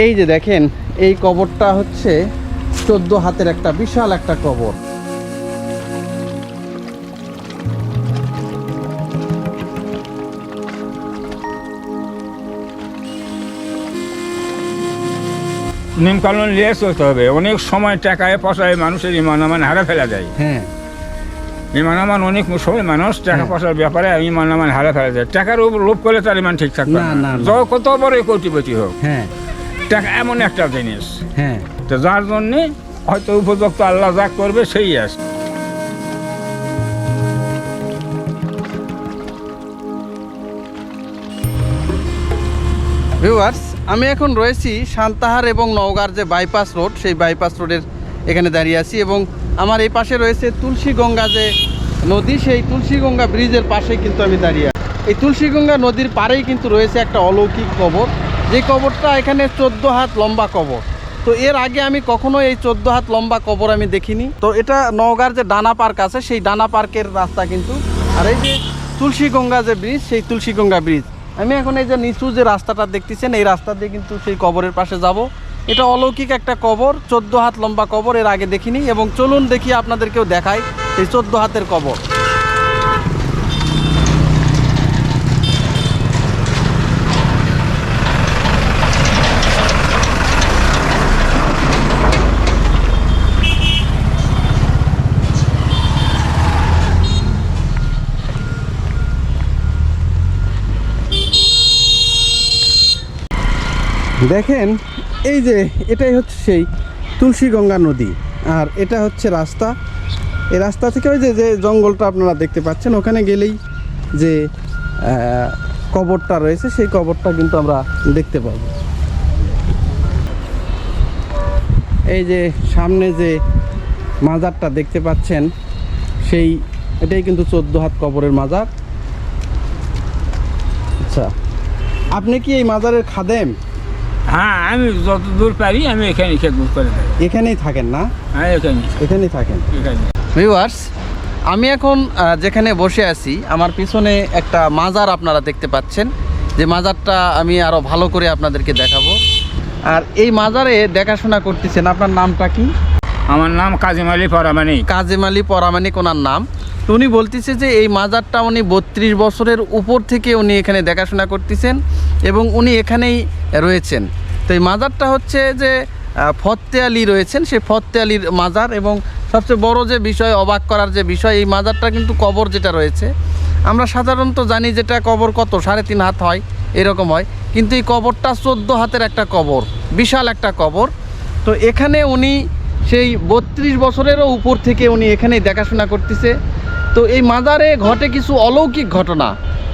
এই যে দেখেন, এই কবরটা হচ্ছে 14 হাতের একটা বিশাল একটা কবর। নিয়মকানুন নিয়ে চলতে হবে। অনেক সময় টাকায় পয়সায় মানুষের ইমান আমান হারা ফেলা যায়। হ্যাঁ, ইমান আমান অনেক সময় মানুষ টাকা পয়সার ব্যাপারে ইমান আমান হারা ফেলা যায়। টাকার উপর লোভ করে তার ইমান ঠিক থাকবে না। কত বড় কোটিপতি হোক, হ্যাঁ, টাকা এমন একটা জিনিস, হ্যাঁ, তো যার জন্যে হয়তো উপযুক্ত আল্লাহ যা করবে সেই আছে। ভিউয়ার্স, আমি এখন রয়েছি সান্তাহার এবং নওগাঁর যে বাইপাস রোড, সেই বাইপাস রোডের এখানে দাঁড়িয়ে আছি এবং আমার এই পাশে রয়েছে তুলসীগঙ্গা যে নদী, সেই তুলসীগঙ্গা ব্রিজের পাশেই কিন্তু আমি দাঁড়িয়ে আছি। এই তুলসীগঙ্গা নদীর পাড়েই কিন্তু রয়েছে একটা অলৌকিক কবর, যে কবরটা এখানে 14 হাত লম্বা কবর। তো এর আগে আমি কখনো এই 14 হাত লম্বা কবর আমি দেখিনি। তো এটা নওগাঁর যে ডানা পার্ক আছে, সেই ডানা পার্কের রাস্তা কিন্তু। আর এই যে তুলসীগঙ্গা যে ব্রিজ, সেই তুলসীগঙ্গা ব্রিজ, আমি এখন এই যে নিচু যে রাস্তাটা দেখতেছেন, এই রাস্তা দিয়ে কিন্তু সেই কবরের পাশে যাব। এটা অলৌকিক একটা কবর, 14 হাত লম্বা কবর, এর আগে দেখিনি। এবং চলুন দেখি আপনাদেরকেও দেখাই এই 14 হাতের কবর। দেখেন, এই যে এটাই হচ্ছে সেই তুলসীগঙ্গা নদী, আর এটা হচ্ছে রাস্তা। এই রাস্তা থেকে ওই যে জঙ্গলটা আপনারা দেখতে পাচ্ছেন, ওখানে গেলেই যে কবরটা রয়েছে, সেই কবরটা কিন্তু আমরা দেখতে পাবো। এই যে সামনে যে মাজারটা দেখতে পাচ্ছেন, সেই এটাই কিন্তু 14 হাত কবরের মাজার। আচ্ছা, আপনি কি এই মাজারের খাদেম? হ্যাঁ, আমি যত দূর পারি আমি এখানে খেদমত করে থাকি। এখানেই থাকেন না? হ্যাঁ, এখানেই থাকেন। এখানে ভিউয়ার্স, আমি এখন যেখানে বসে আছি, আমার পিছনে একটা মাজার আপনারা দেখতে পাচ্ছেন, যে মাজারটা আমি আরও ভালো করে আপনাদেরকে দেখাবো। আর এই মাজারে দেখাশোনা করতেছেন, আপনার নামটা কি? আমার নাম কাজিম আলী পরামানিক। কাজিম আলী পরামানিক ওনার নাম। তো উনি বলতেছে যে এই মাজারটা উনি 32 বছরের উপর থেকে উনি এখানে দেখাশোনা করতেছেন এবং উনি এখানেই রয়েছেন। তো এই মাজারটা হচ্ছে যে ফতে আলী রয়েছেন, সেই ফতে আলীর মাজার। এবং সবচেয়ে বড় যে বিষয়, অবাক করার যে বিষয়, এই মাজারটা কিন্তু কবর যেটা রয়েছে, আমরা সাধারণত জানি যেটা কবর কত 3.5 হাত হয়, এরকম হয়, কিন্তু এই কবরটা 14 হাতের একটা কবর, বিশাল একটা কবর। তো এখানে উনি সেই 32 বছরেরও উপর থেকে উনি এখানেই দেখাশোনা করতেছে। তো এই মাজারে ঘটে কিছু অলৌকিক ঘটনা,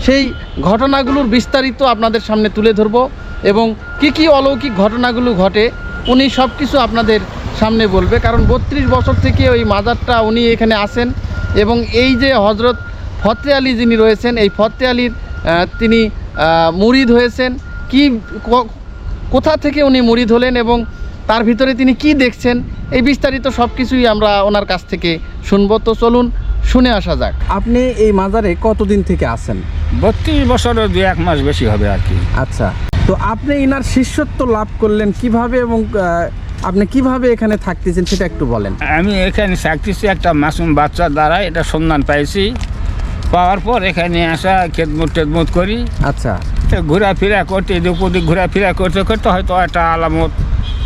সেই ঘটনাগুলোর বিস্তারিত আপনাদের সামনে তুলে ধরবো এবং কি অলৌকিক ঘটনাগুলো ঘটে উনি সব কিছু আপনাদের সামনে বলবে। কারণ 32 বছর থেকে ওই মাজারটা উনি এখানে আসেন এবং এই যে হজরত ফতে আলী যিনি রয়েছেন, এই ফতে আলীর তিনি মুরিদ হয়েছেন, কোথা থেকে উনি মুরিদ হলেন এবং তার ভিতরে তিনি কি দেখছেন, এই বিস্তারিত সব কিছুই আমরা ওনার কাছ থেকে শুনবো। তো চলুন শুনে আসা যাক। আপনি এই মাজারে কতদিন থেকে আছেন? 32 বছরের 2-1 মাস বেশি হবে আর কি। আচ্ছা, তো আপনি ইনার শিষ্যত্ব লাভ করলেন কিভাবে এবং আপনি কিভাবে এখানে থাকতেছেন সেটা একটু বলেন। আমি এখানে থাকতেছি একটা মাসুম বাচ্চার দ্বারা, এটা সন্ধান পাইছি। পাওয়ার পর এখানে আসা খেদমত করি। আচ্ছা, ঘোরাফেরা করতে, এদিক ওদিক ঘোরাফেরা করতে করতে হয়তো একটা আলামত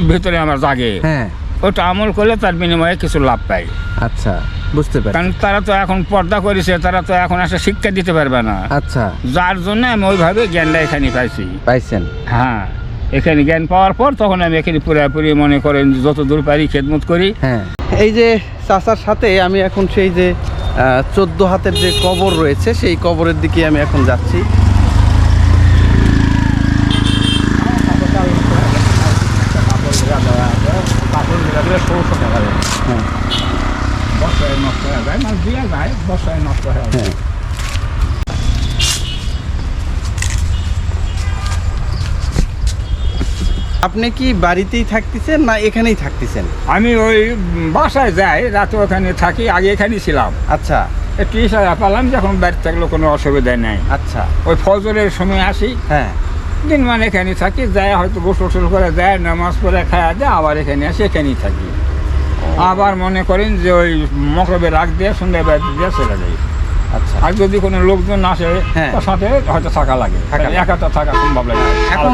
ভিতরে আমার জাগে। হ্যাঁ, ওটা আমল করলে তার বিনিময়ে কিছু লাভ পাই। আচ্ছা, বুঝতে পারি। কারণ তারা তো এখন পর্দা করেছে, তারা তো এখন আসে শিক্ষা দিতে পারবে না। আচ্ছা, যার জন্য আমি ওইভাবে জ্ঞানটা এখানে পাইছেন? হ্যাঁ, এখানে জ্ঞান পাওয়ার পর তখন আমি এখানে পুরোপুরি মনে করেন যত দূর পারি খেদমত করি। হ্যাঁ, এই যে চাচার সাথে আমি এখন সেই যে 14 হাতের যে কবর রয়েছে, সেই কবরের দিকে আমি এখন যাচ্ছি। আপনি কি বাড়িতেই থাকতেছেন না এখানেই থাকতেছেন? আমি ওই বাসায় যাই, রাতে ওখানে থাকি। আগে এখানেই ছিলাম। আচ্ছা, একটু ইশারা পেলাম যখন বাড়ি থাকলে কোনো অসুবিধা নেই। আচ্ছা, ওই ফজরের সময় আসি। হ্যাঁ, দিন মানে এখানেই থাকি, যায় হয়তো গোসল করে যায়, নামাজ পড়ে খাওয়া যায়, আবার এখানে আসে এখানেই থাকি। আবার মনে করেন যে ওই মকরবে রাখ দিয়ে সন্ধ্যাবেলা দিয়ে চলে যাই। আচ্ছা, আর যদি কোনো লোকজন আসে হ্যাঁ। তার সাথে হয়তো থাকা লাগে, একাটা থাকা সম্ভব লাগে না। এখন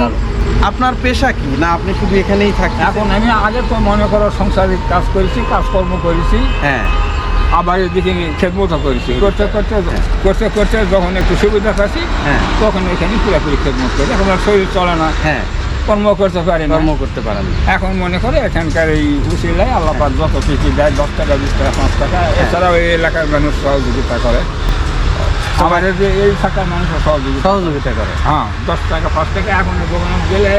আপনার পেশা কি, না আপনি শুধু এখানেই থাকেন? এখন আমি আগে তো মনে করো সংসারিক কাজ করেছি, কাজকর্ম করেছি, হ্যাঁ, আবার এদিকে খেদমতো করেছি, করতে করতে করতে করতে যখন একটু সুবিধা পাচ্ছি হ্যাঁ, তখন এখানে পুরোপুরি খেদমত করি। এখন আর শরীর চলে না, হ্যাঁ, কর্ম করতে পারি না। কর্ম করতে পারেন। এখন মনে করে এখানকার এই উচিলায় আল্লাহ পাক যত কিছু দেয়, 10 টাকা 20 টাকা 5 টাকা, এছাড়াও এই এলাকার মানুষ সহযোগিতা করে, আমাদের যে এই থাকার মানুষের সহযোগিতা করে। হ্যাঁ, 10 টাকা 5 টাকা। এখন দোকানে গেলে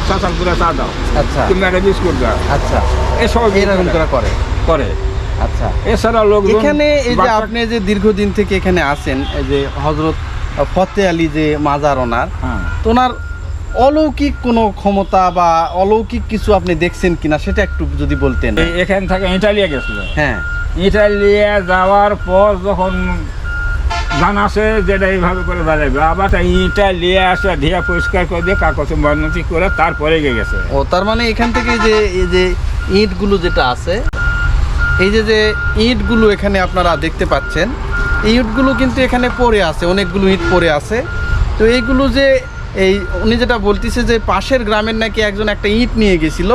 চাচাল করে চা দাও, আচ্ছা, কিংবা একটা বিস্কুট দাও, আচ্ছা, এসব এরকম করে করে। করে। আচ্ছা, এছাড়া লোক এখানে এই যে আপনি যে দীর্ঘদিন থেকে এখানে আছেন, এই যে হযরত ফতে আলী যে মাজার ওনার, হ্যাঁ, তো ওনার অলৌকিক কোনো ক্ষমতা বা অলৌকিক কিছু আপনি দেখছেন কিনা সেটা একটু যদি বলতেন। এখান থেকে ইটালিয়া গেছিল। হ্যাঁ, ইটালিয়া যাওয়ার পর যখন জানাছে যেটা এইভাবে করে দাঁড়াবে, আবার ইটালিয়া আসে ধীয়া পরিষ্কার করে দিয়ে কাগজে মন্নতি করে তারপরে গেছে। ও তার মানে এখান থেকে এই যে ইটগুলো যেটা আছে, এই যে ইটগুলো এখানে আপনারা দেখতে পাচ্ছেন, এই ইটগুলো কিন্তু এখানে পড়ে আছে, অনেকগুলো ইট পড়ে আছে। তো এইগুলো যে উনি যেটা বলতেছে যে পাশের গ্রামের নাকি একজন একটা ইট নিয়ে গেছিল,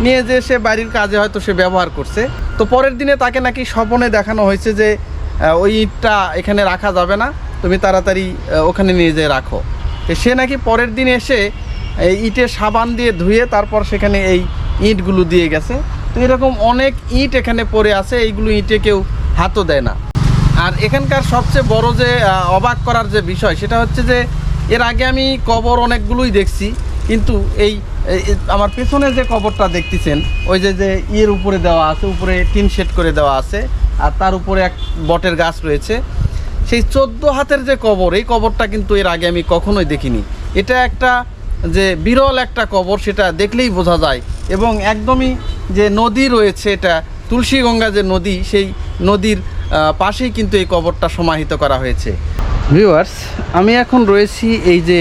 নিয়ে যে সে বাড়ির কাজে হয়তো সে ব্যবহার করছে। তো পরের দিনে তাকে নাকি স্বপ্নে দেখানো হয়েছে যে ওই ইটটা এখানে রাখা যাবে না, তুমি তাড়াতাড়ি ওখানে নিয়ে যেয়ে রাখো। তো সে নাকি পরের দিন এসে এই ইটের সাবান দিয়ে ধুয়ে তারপর সেখানে এই ইটগুলো দিয়ে গেছে। তো এরকম অনেক ইট এখানে পড়ে আছে, এইগুলো ইটে কেউ হাতও দেয় না। আর এখানকার সবচেয়ে বড় যে অবাক করার যে বিষয় সেটা হচ্ছে যে এর আগে আমি কবর অনেকগুলোই দেখছি, কিন্তু এই আমার পেছনে যে কবরটা দেখতেছেন, ওই যে ইয়ের উপরে দেওয়া আছে, উপরে টিন শেড করে দেওয়া আছে, আর তার উপরে এক বটের গাছ রয়েছে, সেই 14 হাতের যে কবর, এই কবরটা কিন্তু এর আগে আমি কখনোই দেখিনি। এটা একটা যে বিরল একটা কবর, সেটা দেখলেই বোঝা যায়। এবং একদমই যে নদী রয়েছে, এটা তুলসীগঙ্গা যে নদী, সেই নদীর পাশেই কিন্তু এই কবরটা সমাহিত করা হয়েছে। ভিউয়ার্স, আমি এখন রয়েছি এই যে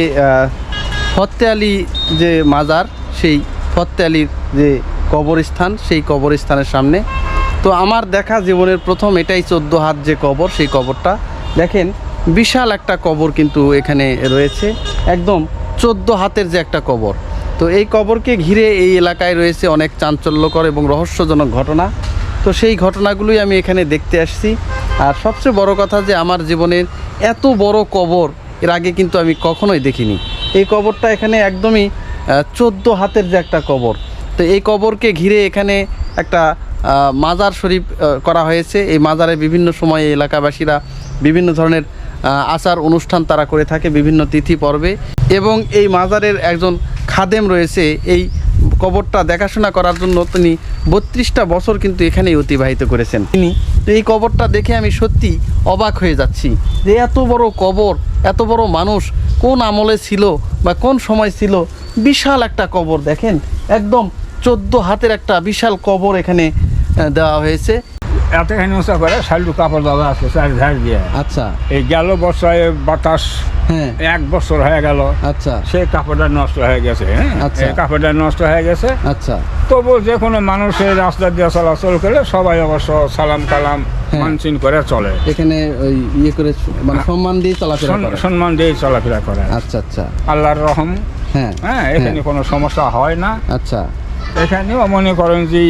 ফতে আলী যে মাজার, সেই ফতে আলীর যে কবরস্থান, সেই কবরস্থানের সামনে। তো আমার দেখা জীবনের প্রথম এটাই 14 হাত যে কবর, সেই কবরটা দেখেন, বিশাল একটা কবর কিন্তু এখানে রয়েছে, একদম 14 হাতের যে একটা কবর। তো এই কবরকে ঘিরে এই এলাকায় রয়েছে অনেক চাঞ্চল্যকর এবং রহস্যজনক ঘটনা। তো সেই ঘটনাগুলোই আমি এখানে দেখতে আসছি। আর সবচেয়ে বড় কথা যে আমার জীবনের এত বড় কবর এর আগে কিন্তু আমি কখনোই দেখিনি। এই কবরটা এখানে একদমই 14 হাতের যে একটা কবর। তো এই কবরকে ঘিরে এখানে একটা মাজার শরীফ করা হয়েছে। এই মাজারে বিভিন্ন সময়ে এলাকাবাসীরা বিভিন্ন ধরনের আচার অনুষ্ঠান তারা করে থাকে বিভিন্ন তিথি পর্বে। এবং এই মাজারের একজন খাদেম রয়েছে, এই কবরটা দেখাশোনা করার জন্য তিনি 32টা বছর কিন্তু এখানেই অতিবাহিত করেছেন তিনি। তো এই কবরটা দেখে আমি সত্যি অবাক হয়ে যাচ্ছি যে এত বড় কবর, এত বড় মানুষ কোন আমলে ছিল বা কোন সময় ছিল। বিশাল একটা কবর দেখেন, একদম 14 হাতের একটা বিশাল কবর এখানে দেওয়া হয়েছে। এতখানি উঁচা করে শালু কাপড় দেওয়া আছে চার দিয়ে। আচ্ছা, এই গেল বছরে বাতাস, হ্যাঁ, 1 বছর হয়ে গেল, আচ্ছা, সেই কাপড়টা নষ্ট হয়ে গেছে। হ্যাঁ, আচ্ছা। এই কাপড়টা নষ্ট হয়ে গেছে। আচ্ছা, তবু যে কোনো মানুষের রাস্তা দিয়ে চলাচল করে সবাই অবশ্য সালাম কালাম মানসিন করে চলে। এখানে ওই ইয়ে করে মানে সম্মান দিয়ে চলাফেরা করে, সম্মান দিয়ে চলাফেরা করে। আচ্ছা, আচ্ছা, আল্লাহর রহম। হ্যাঁ, হ্যাঁ, এখানে কোনো সমস্যা হয় না। আচ্ছা, এখানেও মনে করেন যে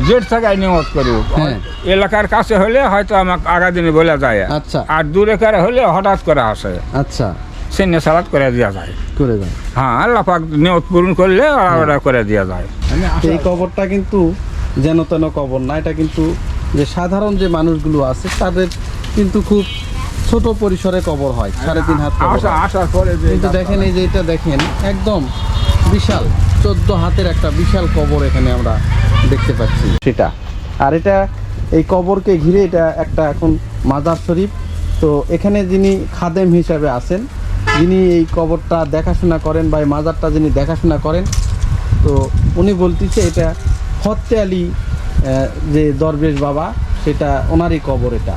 জেট থেকে নিয়ত করুক, হ্যাঁ, এলাকার কাছে হলে হয়তো আমাকে আগা দিনে বলে যায়, আচ্ছা, আর দূরে কারে হলে হঠাৎ করে আসে, আচ্ছা, সিনে সালাদ করে দেওয়া যায়, করে দেয়। হ্যাঁ, আল্লাহ পাক নিয়ত পূরণ করলে ওরা করে দেওয়া যায়। এই কবরটা কিন্তু যেন তেন কবর না, এটা কিন্তু যে সাধারণ যে মানুষগুলো আছে তাদের কিন্তু খুব ছোট পরিসরে কবর হয়, 3.5 হাত কবর হয়। আসার পরে কিন্তু দেখেন এই যে এটা দেখেন, একদম বিশাল 14 হাতের একটা বিশাল কবর এখানে আমরা দেখতে পাচ্ছি সেটা। আর এটা এই কবরকে ঘিরে এটা একটা এখন মাজার শরীফ। তো এখানে যিনি খাদেম হিসাবে আছেন, যিনি এই কবরটা দেখাশোনা করেন বা এই মাজারটা যিনি দেখাশোনা করেন, তো উনি বলতেছে এটা ফতে আলী যে দরবেশ বাবা, সেটা ওনারই কবর এটা।